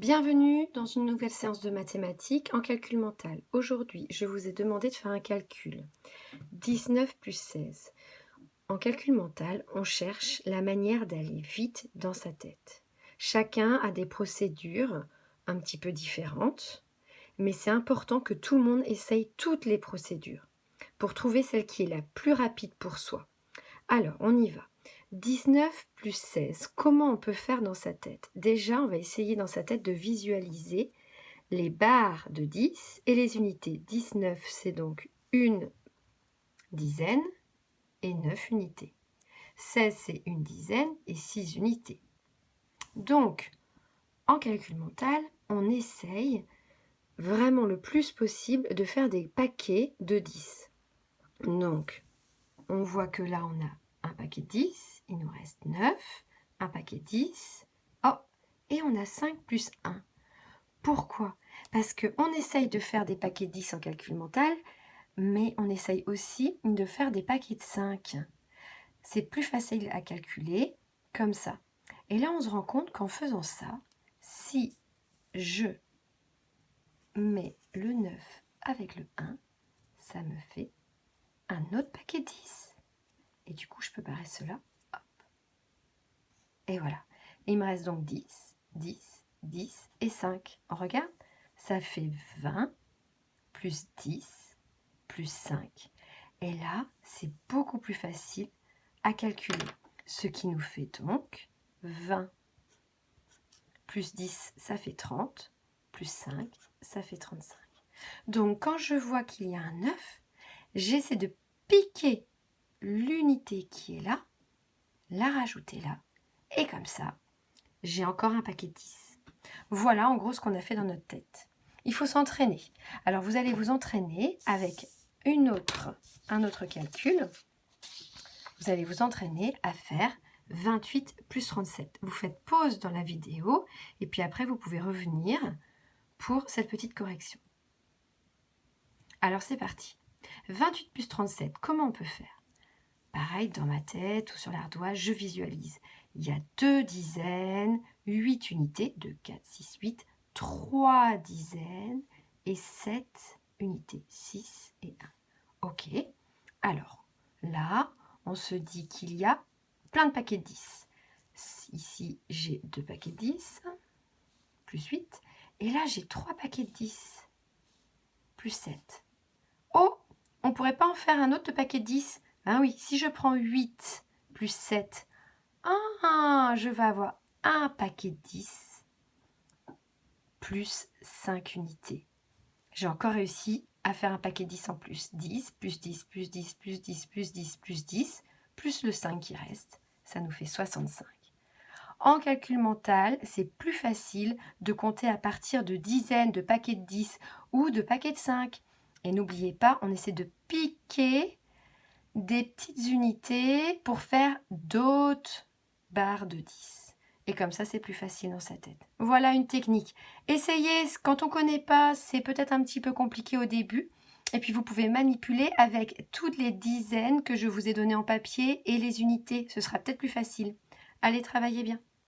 Bienvenue dans une nouvelle séance de mathématiques en calcul mental. Aujourd'hui, je vous ai demandé de faire un calcul. 19 plus 16. En calcul mental, on cherche la manière d'aller vite dans sa tête. Chacun a des procédures un petit peu différentes, mais c'est important que tout le monde essaye toutes les procédures pour trouver celle qui est la plus rapide pour soi. Alors, on y va. 19 plus 16, comment on peut faire dans sa tête? Déjà, on va essayer dans sa tête de visualiser les barres de 10 et les unités. 19, c'est donc une dizaine et 9 unités. 16, c'est une dizaine et 6 unités. Donc, en calcul mental, on essaye vraiment le plus possible de faire des paquets de 10. Donc, on voit que là, on a un paquet de 10, il nous reste 9, un paquet de 10, oh, et on a 5 plus 1. Pourquoi? Parce qu'on essaye de faire des paquets de 10 en calcul mental, mais on essaye aussi de faire des paquets de 5. C'est plus facile à calculer comme ça. Et là, on se rend compte qu'en faisant ça, si je mets le 9 avec le 1, ça me fait un autre paquet de 10. Et du coup, je peux barrer cela. Hop. Et voilà. Il me reste donc 10, 10, 10 et 5. On regarde. Ça fait 20 plus 10 plus 5. Et là, c'est beaucoup plus facile à calculer. Ce qui nous fait donc 20 plus 10, ça fait 30. Plus 5, ça fait 35. Donc, quand je vois qu'il y a un 9, j'essaie de piquer l'unité qui est là, la rajouter là, et comme ça, j'ai encore un paquet de 10. Voilà en gros ce qu'on a fait dans notre tête. Il faut s'entraîner. Alors vous allez vous entraîner avec un autre calcul. Vous allez vous entraîner à faire 28 plus 37. Vous faites pause dans la vidéo et puis après vous pouvez revenir pour cette petite correction. Alors c'est parti. 28 plus 37, comment on peut faire? Pareil, dans ma tête ou sur l'ardoise, je visualise. Il y a 2 dizaines, 8 unités, 2, 4, 6, 8, 3 dizaines et 7 unités, 6 et 1. Ok, alors là, on se dit qu'il y a plein de paquets de 10. Ici, j'ai 2 paquets de 10, plus 8. Et là, j'ai 3 paquets de 10, plus 7. Oh, on ne pourrait pas en faire un autre paquet de 10? Ah oui, si je prends 8 plus 7, je vais avoir un paquet de 10 plus 5 unités. J'ai encore réussi à faire un paquet de 10 en plus. 10 plus 10 plus 10 plus 10 plus 10 plus 10 plus le 5 qui reste. Ça nous fait 65. En calcul mental, c'est plus facile de compter à partir de dizaines de paquets de 10 ou de paquets de 5. Et n'oubliez pas, on essaie de piquer des petites unités pour faire d'autres barres de 10. Et comme ça, c'est plus facile dans sa tête. Voilà une technique. Essayez, quand on ne connaît pas, c'est peut-être un petit peu compliqué au début. Et puis, vous pouvez manipuler avec toutes les dizaines que je vous ai données en papier et les unités. Ce sera peut-être plus facile. Allez, travaillez bien.